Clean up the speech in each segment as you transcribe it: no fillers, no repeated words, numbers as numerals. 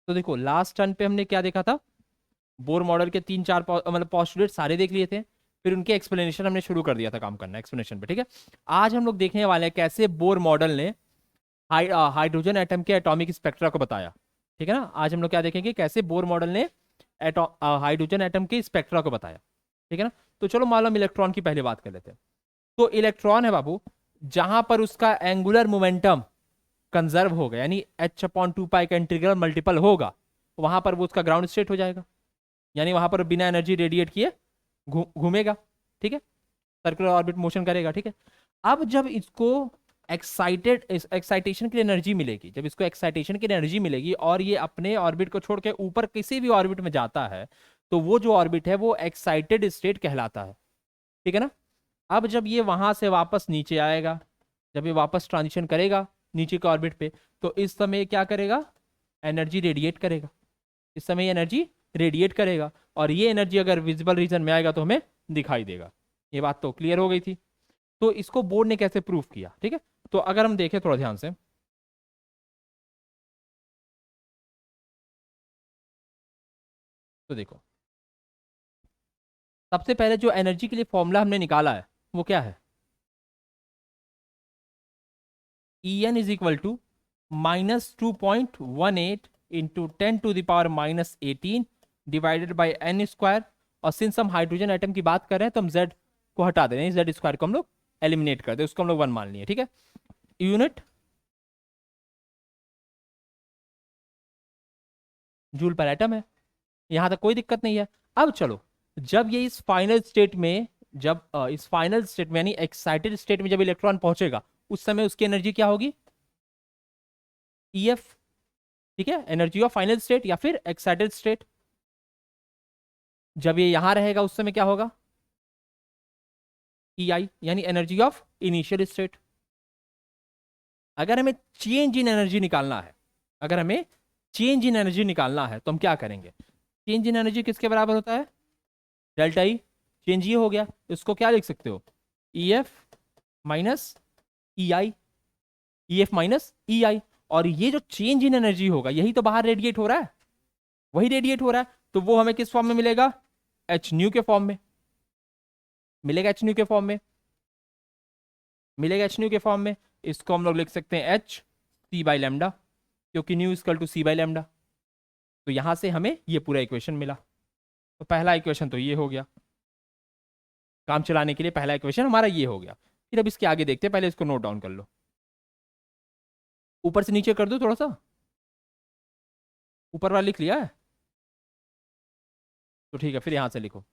तो देखो last turn पे हमने क्या देखा था, बोर मॉडल के तीन चार मतलब पोस्टुलेट सारे देख लिए थे, फिर उनके एक्सप्लेनेशन हमने शुरू कर दिया था काम करना एक्सप्लेनेशन पे, ठीक है। आज हम लोग देखने वाले हैं कैसे बोर मॉडल ने हाइड्रोजन एटम के एटॉमिक स्पेक्ट्रा को बताया, ठीक है ना। आज हम लोग क्या देखेंगे, कैसे बोर मॉडल ने हाइड्रोजन एटम के स्पेक्ट्रा को बताया, ठीक है ना। तो चलो मान लो हम इलेक्ट्रॉन की पहले बात कर लेते हैं। तो इलेक्ट्रॉन है बाबू, जहां पर उसका एंगुलर मोमेंटम कंजर्व होगा, यानी h/2 पाई का इंटीग्रल मल्टीपल होगा, वहां पर वो उसका ग्राउंड स्टेट हो जाएगा, यानी वहां पर बिना एनर्जी रेडिएट किए घूमेगा, ठीक है, सर्कुलर ऑर्बिट मोशन करेगा, ठीक है। अब जब इसको एक्साइटेशन की एनर्जी मिलेगी, जब इसको एक्साइटेशन की एनर्जी मिलेगी और ये अपने ऑर्बिट को छोड़ के ऊपर किसी भी ऑर्बिट में जाता है, तो वो जो ऑर्बिट है वो एक्साइटेड स्टेट कहलाता है, ठीक है ना। अब जब ये वहां से वापस नीचे आएगा, जब ये वापस ट्रांजिशन करेगा नीचे के ऑर्बिट पे, तो इस समय क्या करेगा, एनर्जी रेडिएट करेगा, इस समय एनर्जी रेडिएट करेगा, और ये एनर्जी अगर विजिबल रीजन में आएगा तो हमें दिखाई देगा। ये बात तो क्लियर हो गई थी। तो इसको बोर्ड ने कैसे प्रूव किया, ठीक है। तो अगर हम देखें थोड़ा ध्यान से, तो देखो सबसे पहले जो एनर्जी के लिए फॉर्मूला हमने निकाला है वो क्या है, En = -2.18 into 10⁻⁻18 divided by n²। और सिंस हम हाइड्रोजन एटम की बात कर रहे हैं तो हम z को हटा दे रहे हैं, z² को हम लोग एलिमिनेट कर दे, उसको हम लोग 1 मान लिए, ठीक है। यूनिट जूल पर एटम है, यहां तक कोई दिक्कत नहीं है। अब चलो, जब ये इस फाइनल स्टेट में, जब इस फाइनल स्टेट में यानी एक्साइटेड स्टेट में जब इलेक्ट्रॉन पहुंचेगा, उस समय उसकी एनर्जी क्या होगी, EF, ठीक है, एनर्जी ऑफ फाइनल स्टेट या फिर एक्साइटेड स्टेट। जब ये यहां रहेगा उस समय क्या होगा, EI, यानी एनर्जी ऑफ इनिशियल स्टेट। अगर हमें चेंज इन एनर्जी निकालना है, अगर हमें चेंज इन एनर्जी निकालना है तो हम क्या करेंगे, चेंज इन एनर्जी किसके बराबर होता है, डेल्टा ई। चेंज ये हो गया, इसको क्या लिख सकते हो, EF minus EI, EF minus EI। और ये जो चेंज इन एनर्जी होगा यही तो बाहर रेडिएट हो रहा है, वही रेडिएट हो रहा है, तो वो हमें किस फॉर्म में मिलेगा, एच न्यू के फॉर्म में मिलेगा, एच न्यू के फॉर्म में मिलेगा, एच न्यू के फॉर्म में। इसको हम लोग लिख सकते हैं h c/λ, क्योंकि न्यू इक्वल टू c/λ। तो यहां से हमें ये पूरा इक्वेशन मिला। तो पहला इक्वेशन तो ये हो गया, काम चलाने के लिए पहला इक्वेशन हमारा ये हो गया। फिर अब इसके आगे देखते हैं, पहले इसको नोट डाउन कर लो, ऊपर से नीचे कर दो थोड़ा सा, ऊपर वाला लिख लिया है तो ठीक है, फिर यहां से लिखो।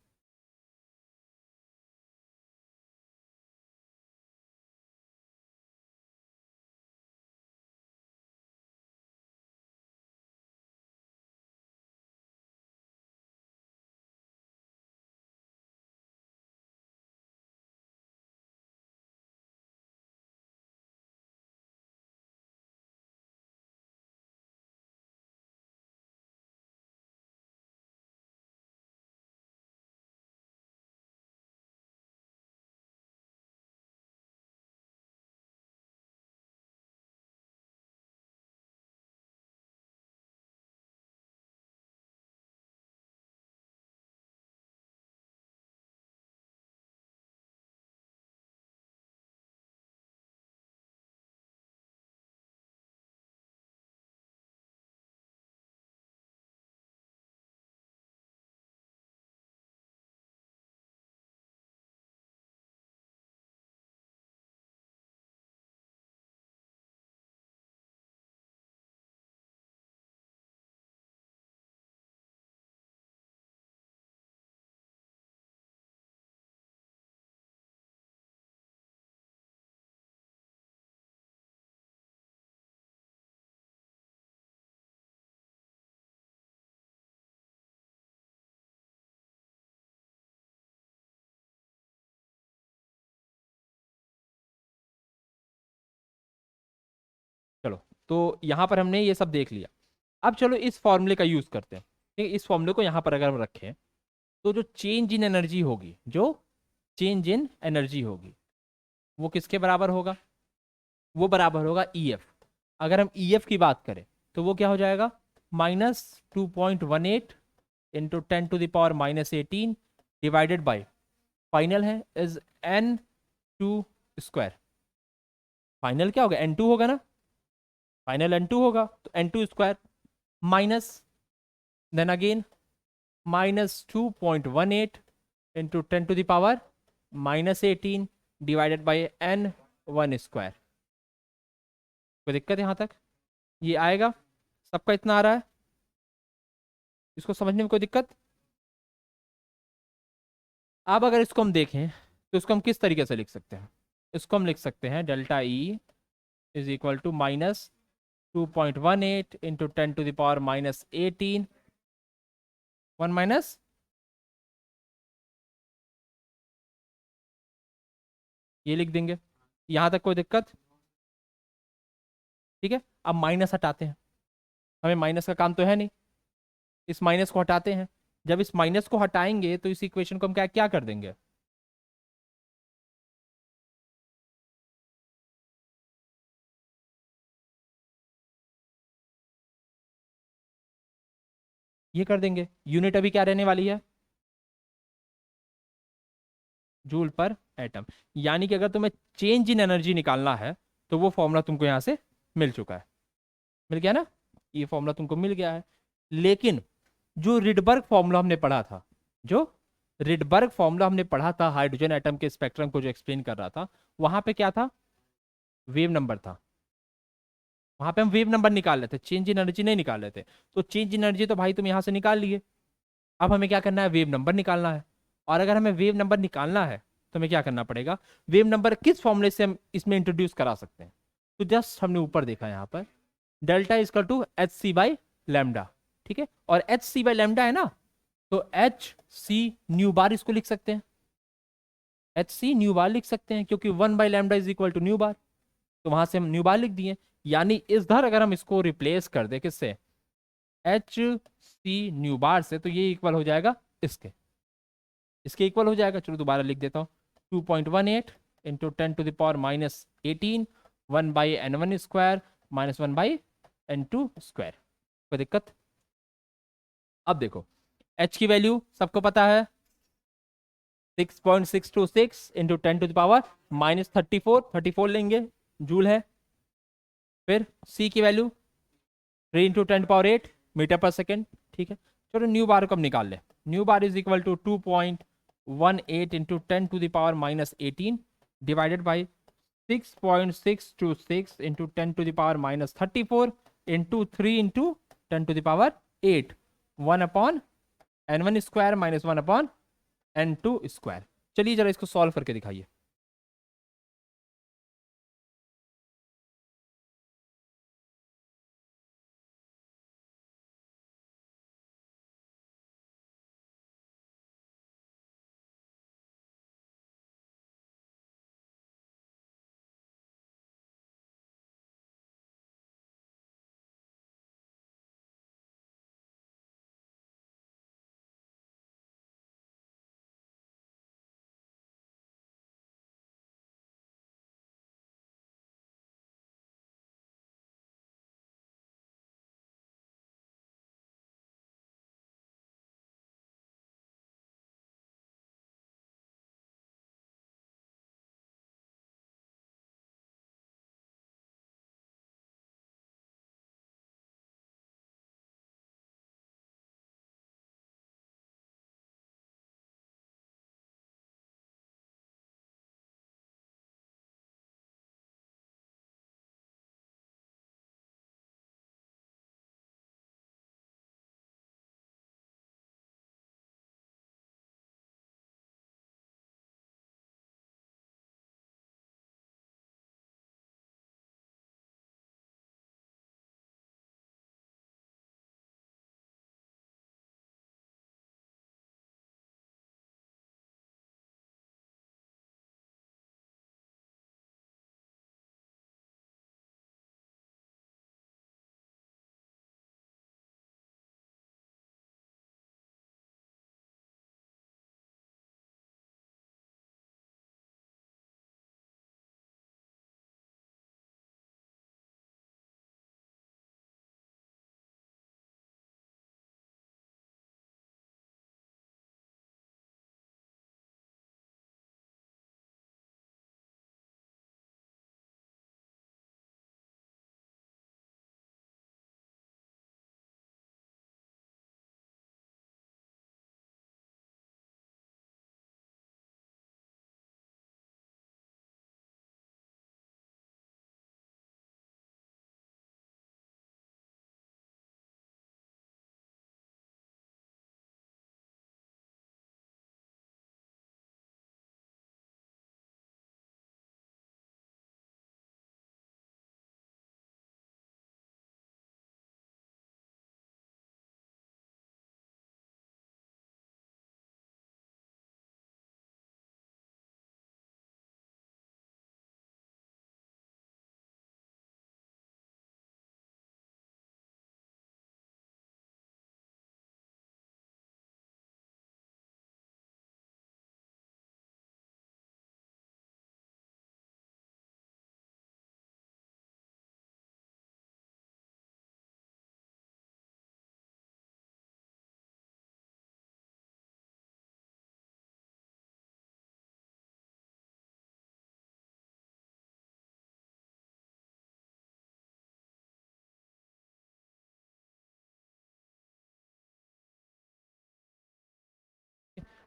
चलो, तो यहां पर हमने ये सब देख लिया। अब चलो इस फॉर्मूले का यूज करते हैं, ठीक है। इस फॉर्मूले को यहां पर अगर हम रखें, तो जो चेंज इन एनर्जी होगी, जो चेंज इन एनर्जी होगी वो किसके बराबर होगा, वो बराबर होगा EF। अगर हम EF की बात करें तो वो क्या हो जाएगा, -2.18 इंटू 10⁻⁻18 डिवाइडेड बाई फाइनल है इज n2 स्क्वायर। फाइनल क्या होगा, n2 होगा ना, फाइनल n2 होगा, तो n2 square minus then again -2.18 into 10⁻⁻18 divided by n1 square. कोई दिक्कत यहाँ तक, ये आएगा सबका इतना आ रहा है, इसको समझने में कोई दिक्कत? अब अगर इसको हम देखें तो इसको हम किस तरीके से लिख सकते हैं, इसको हम लिख सकते हैं delta E is equal to -2.18 into 10⁻⁻18 1 minus ये लिख देंगे। यहां तक कोई दिक्कत? ठीक है, अब माइनस हटाते हैं, हमें माइनस का काम तो है नहीं, इस माइनस को हटाते हैं। जब इस माइनस को हटाएंगे तो इस इक्वेशन को हम क्या क्या कर देंगे, ये कर देंगे। यूनिट अभी क्या रहने वाली है, जूल पर एटम। यानी कि अगर तुम्हें चेंज इन एनर्जी निकालना है तो वो फॉर्मूला तुमको यहां से मिल चुका है, मिल गया ना, ये फॉर्मूला तुमको मिल गया है। लेकिन जो रिडबर्ग फॉर्मूला हमने पढ़ा था, जो रिडबर्ग फॉर्मूला हमने पढ़ा था हाइड्रोजन एटम के स्पेक्ट्रम को जो एक्सप्लेन कर रहा था, वहां पे क्या था, वेव नंबर था। वहां पे हम वेव नंबर निकाल लेते, चेंज इन एनर्जी नहीं निकाल लेते। तो चेंज इन एनर्जी तो भाई तुम यहां से निकाल लिए, अब हमें क्या करना है, वेव नंबर निकालना है। और अगर हमें वेव नंबर निकालना है तो हमें क्या करना पड़ेगा, वेव नंबर किस फॉर्मूले से हम इसमें इंट्रोड्यूस करा सकते हैं। तो जस्ट हमने ऊपर देखा यहाँ पर delta is equal to h c by lambda, ठीक है, और एच सी बाई लैम्डा है ना, तो एच सी न्यू बार इसको लिख सकते हैं, एच सी न्यू बार लिख सकते हैं, क्योंकि 1/λ इज इक्वल टू न्यू बार, तो वहां से हम न्यू बार लिख दिए। यानी इस धर अगर हम इसको रिप्लेस कर दे किससे, एच सी न्यू बार से, तो ये इक्वल हो जाएगा इसके, इसके इक्वल हो जाएगा। चलो दोबारा लिख देता हूँ, 2.18 into 10⁻⁻18 1/n1 square minus 1/n2 square. कोई दिक्कत? अब देखो h की वैल्यू सबको पता है, 6.626 इंटू 10⁻⁻34 34 लेंगे, जूल है। फिर c की value 3 into 10⁸ metre per second, ठीक है। चलो न्यू बार को हम निकाल लें, nu bar is equal to 2.18 into 10⁻⁻18 divided by 6.626 into 10⁻⁻34 into 3 into 10⁸ 1/n1 square minus 1/n2 square. चलिए जरा इसको सॉल्व करके दिखाइए।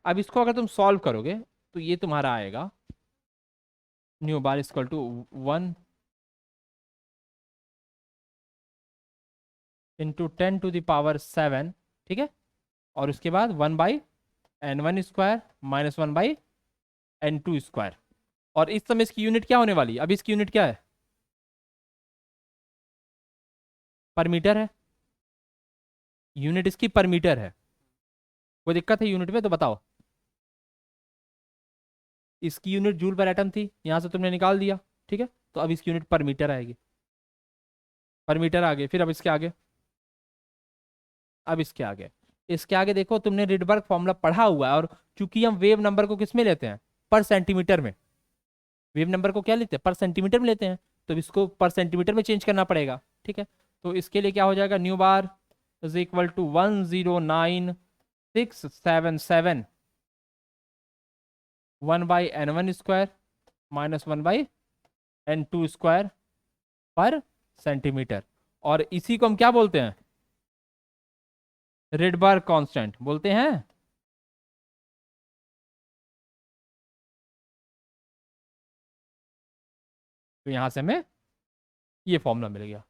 अब इसको अगर तुम सॉल्व करोगे तो ये तुम्हारा आएगा न्यू बार इक्वल टू 1 × 10⁻⁷, ठीक है। और उसके बाद 1/n1² -1/n2²। और इस समय इसकी यूनिट क्या होने वाली है? अब इसकी यूनिट क्या है? पर मीटर है। यूनिट इसकी पर मीटर है। कोई दिक्कत है यूनिट में तो बताओ। इसकी यूनिट जूल पर एटम थी, यहां से तुमने निकाल दिया, ठीक है। तो अब इसकी यूनिट पर मीटर आएगी। पर मीटर आगे, फिर अब इसके आगे, अब इसके आगे देखो, तुमने रिडबर्ग फॉर्मूला पढ़ा हुआ है। और चूंकि हम वेव नंबर को किस में लेते हैं? पर सेंटीमीटर में। वेव नंबर को क्या लेते हैं? पर सेंटीमीटर में लेते हैं। तो इसको पर सेंटीमीटर में चेंज करना पड़ेगा, ठीक है। तो इसके लिए क्या हो जाएगा? Nu bar is equal to 109,677 1/n1² -1/n2² पर सेंटीमीटर। और इसी को हम क्या बोलते हैं? रिडबर्ग कांस्टेंट बोलते हैं। तो यहां से हमें ये फॉर्मूला मिल गया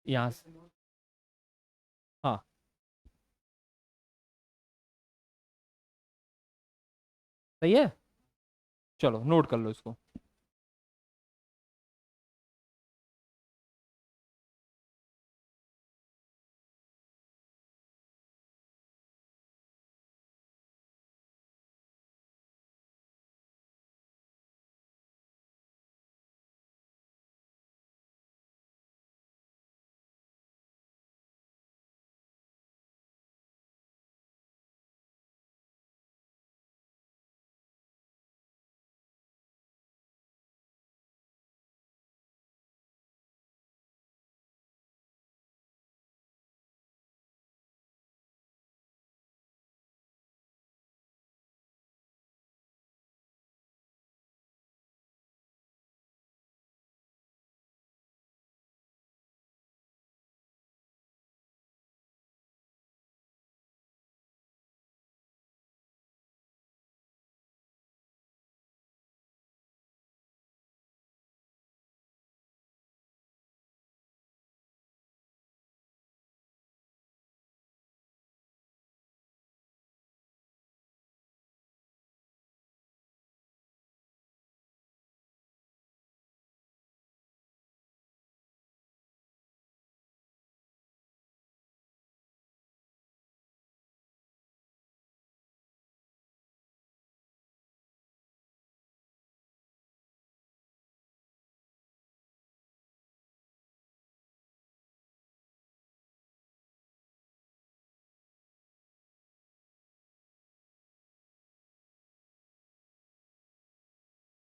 यहां से। हाँ, सही है। चलो नोट कर लो इसको।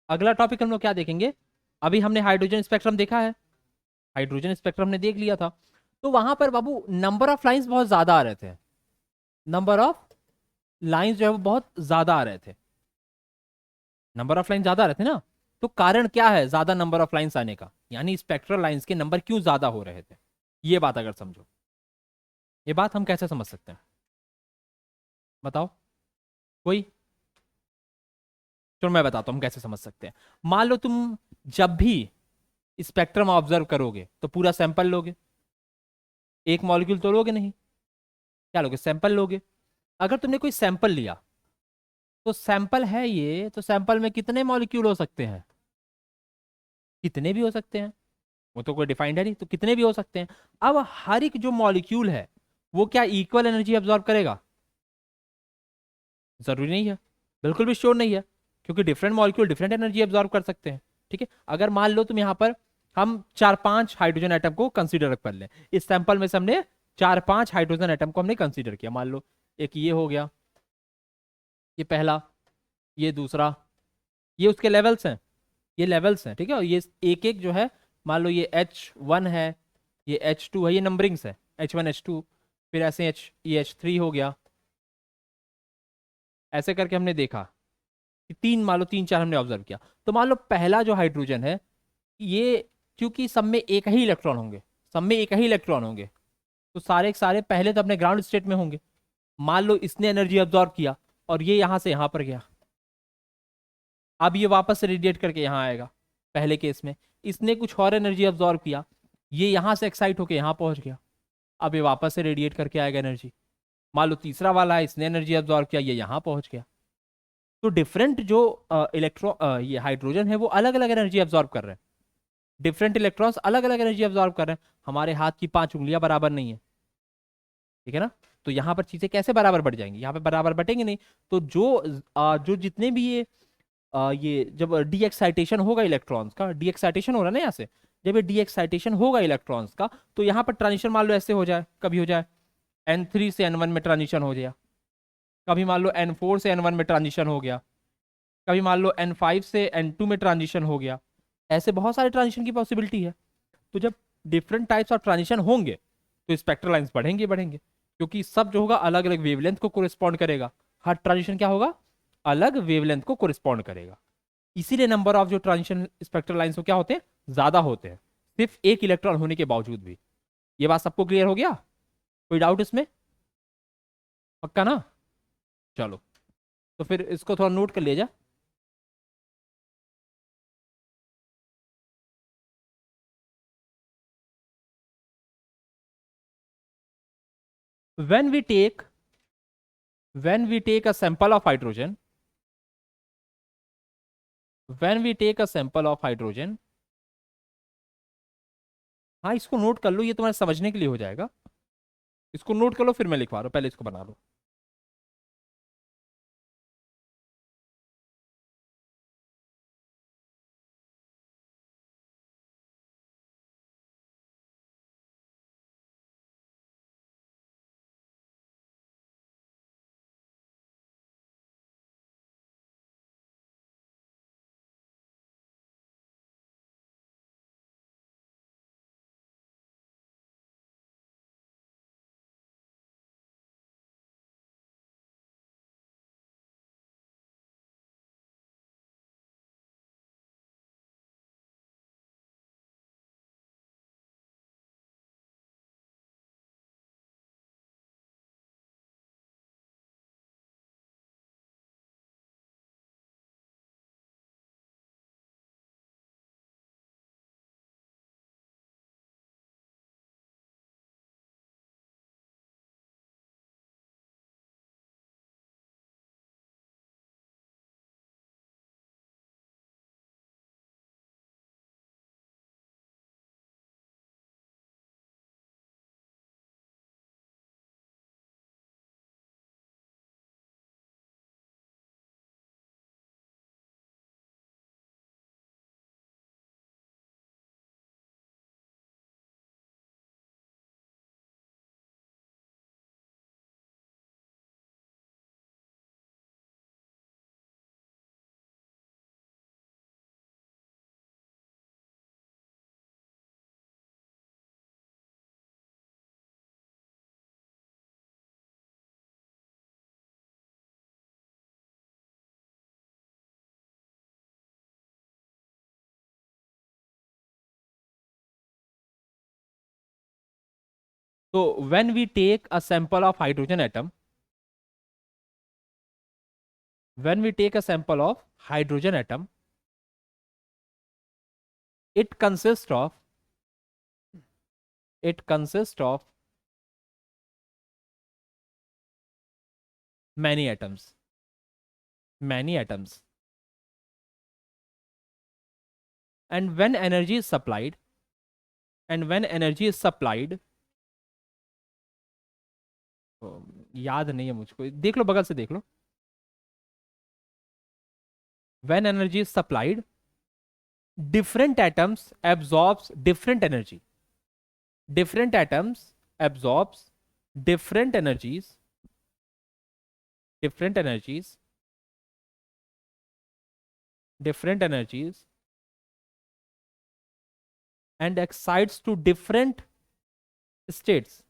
अगला टॉपिक हम लोग क्या देखेंगे? अभी हमने हाइड्रोजन स्पेक्ट्रम देखा है, हाइड्रोजन स्पेक्ट्रम ने देख लिया था। तो वहां पर बाबू नंबर ऑफ लाइंस बहुत ज्यादा आ रहे थे। नंबर ऑफ लाइंस जो है वो बहुत ज्यादा आ रहे थे। नंबर ऑफ लाइन ज्यादा आ रहे थे ना। तो कारण क्या है ज्यादा नंबर ऑफ लाइंस आने का? यानी स्पेक्ट्रल लाइंस के नंबर क्यों ज्यादा हो रहे थे? ये बात अगर समझो, ये बात हम कैसे समझ सकते हैं? बताओ कोई। चलो मैं बताता हूं हम कैसे समझ सकते हैं। मान लो तुम जब भी स्पेक्ट्रम ऑब्जर्व करोगे तो पूरा सैंपल लोगे। एक मॉलिक्यूल तो लोगे नहीं, क्या लोगे? सैंपल लोगे। अगर तुमने कोई सैंपल लिया तो सैंपल है ये, तो सैंपल में कितने मॉलिक्यूल हो सकते हैं? कितने भी हो सकते हैं। वो तो कोई डिफाइंड है नहीं, तो कितने भी हो सकते हैं। अब हर एक जो मॉलिक्यूल है वो क्या इक्वल एनर्जी अब्जॉर्ब करेगा? जरूरी नहीं है, बिल्कुल भी श्योर नहीं है, क्योंकि different molecule different energy absorb कर सकते हैं, ठीक है। अगर मान लो तुम यहाँ पर हम 4-5 हाइड्रोजन एटम को कंसीडर कर लें, इस सैंपल में से हमने 4-5 हाइड्रोजन एटम को हमने कंसीडर किया। मान लो एक ये हो गया, ये पहला, ये दूसरा, ये उसके लेवल्स हैं, ये लेवल्स हैं, ठीक है। और ये एक एक जो है, मान लो ये H1 है, ये H2 है, ये नंबरिंग्स है, H1 H2, फिर ऐसे ये H3 हो गया। ऐसे करके हमने देखा कि तीन, मान लो 3-4 हमने ऑब्जर्व किया। तो मान लो पहला जो हाइड्रोजन है ये, क्योंकि सब में एक ही इलेक्ट्रॉन होंगे, सब में एक ही इलेक्ट्रॉन होंगे, तो सारे के सारे पहले तो अपने ग्राउंड स्टेट में होंगे। मान लो इसने एनर्जी अब्जॉर्ब किया और ये यहां से यहां पर गया, अब ये वापस से रेडिएट करके यहां आएगा। पहले केस में इसने कुछ और एनर्जी अब्जॉर्ब किया, ये यहां से एक्साइट होके यहां पहुंच गया, अब ये वापस से रेडिएट करके आएगा एनर्जी। मान लो तीसरा वाला है, इसने एनर्जी अब्जॉर्ब किया, ये यहां पहुंच गया। तो डिफरेंट जो ये हाइड्रोजन है वो अलग अलग एनर्जी अब्जॉर्ब कर रहे हैं, डिफरेंट इलेक्ट्रॉन्स अलग अलग एनर्जी अब्जॉर्ब कर रहे हैं। हमारे हाथ की 5 उंगलियां बराबर नहीं है, ठीक है ना। तो यहाँ पर चीजें कैसे बराबर बढ़ जाएंगी, यहाँ पे बराबर बटेंगे नहीं। तो जो जितने भी ये जब डी एक्साइटेशन होगा इलेक्ट्रॉन्स का, डी एक्साइटेशन हो रहा है ना यहाँ से, जब ये डी एक्साइटेशन होगा इलेक्ट्रॉन्स का, तो यहाँ पर ट्रांजिशन मान लो ऐसे हो जाए, कभी हो जाए N3 से N1 में ट्रांजिशन हो गया, कभी मान लो N4 से N1 में ट्रांजिशन हो गया, कभी मान लो N5 से N2 में ट्रांजिशन हो गया। ऐसे बहुत सारे ट्रांजिशन की पॉसिबिलिटी है। तो जब डिफरेंट टाइप्स ऑफ ट्रांजिशन होंगे तो स्पेक्ट्रल लाइंस बढ़ेंगे बढ़ेंगे, क्योंकि सब जो होगा अलग अलग वेवलेंथ को कोरिस्पॉन्ड करेगा। हर ट्रांजिशन क्या होगा, अलग वेवलेंथ को कोरिस्पॉन्ड करेगा। इसीलिए नंबर ऑफ जो ट्रांजिशन स्पेक्ट्रल लाइंस हो क्या होते हैं, ज्यादा होते हैं, सिर्फ एक इलेक्ट्रॉन होने के बावजूद भी। ये बात सबको क्लियर हो गया, कोई डाउट इसमें, पक्का ना। चलो, तो फिर इसको थोड़ा नोट कर लिया जाए। when we take when we take a sample of hydrogen when we take a sample of hydrogen, हाँ इसको नोट कर लो, ये तुम्हारे समझने के लिए हो जाएगा। इसको नोट कर लो, फिर मैं लिखवा रहा हूँ, पहले इसको बना लो। तो when we take a sample of hydrogen atom, when we take a sample of hydrogen atom, it consists of it consists of many atoms, many atoms. And when energy is supplied, and when energy is supplied, याद नहीं है मुझको, देख लो बगल से देख लो। when energy is supplied, different atoms absorbs different energy, different atoms absorbs different energies, different energies, different energies, and excites to different states,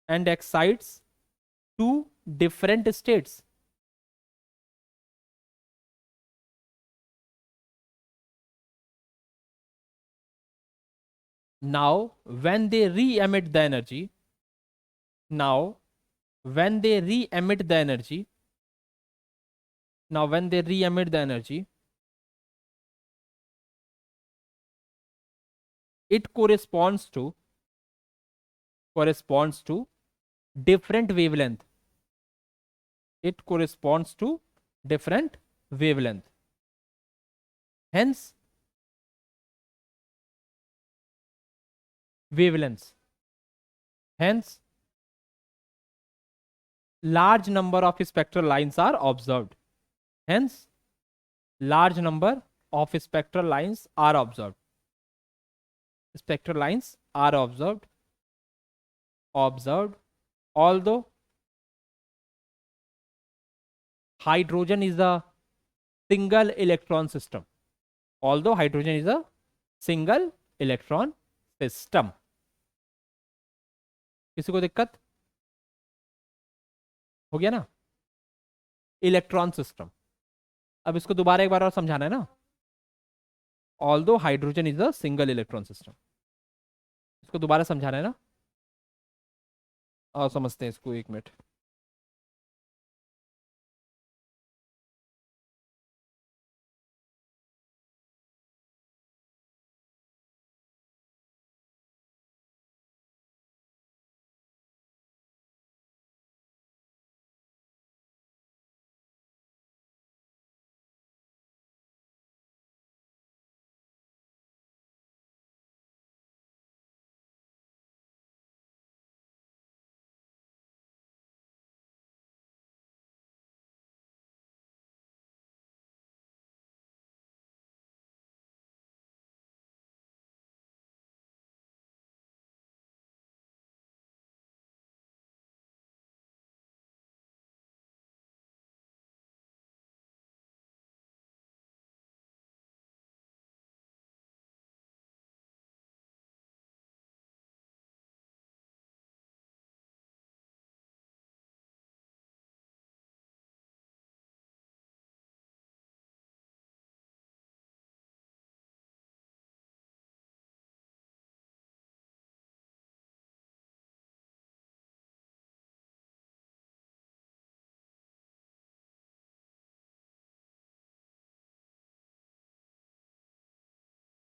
and excites to different states. Now when they re-emit the energy, now when they re-emit the energy, now when they re-emit the energy, it corresponds to different wavelength. It corresponds to different wavelength. Hence, wavelengths. Hence, large number of spectral lines are observed. Hence, large number of spectral lines are observed. Spectral lines are observed. Although hydrogen is a single electron system. Although hydrogen is a single electron system. किसी को दिक्कत हो गया ना? Electron system. अब इसको दोबारा एक बार और समझाना है ना. Although hydrogen is a single electron system. इसको दोबारा समझाना है ना. और समझते हैं इसको, एक मिनट.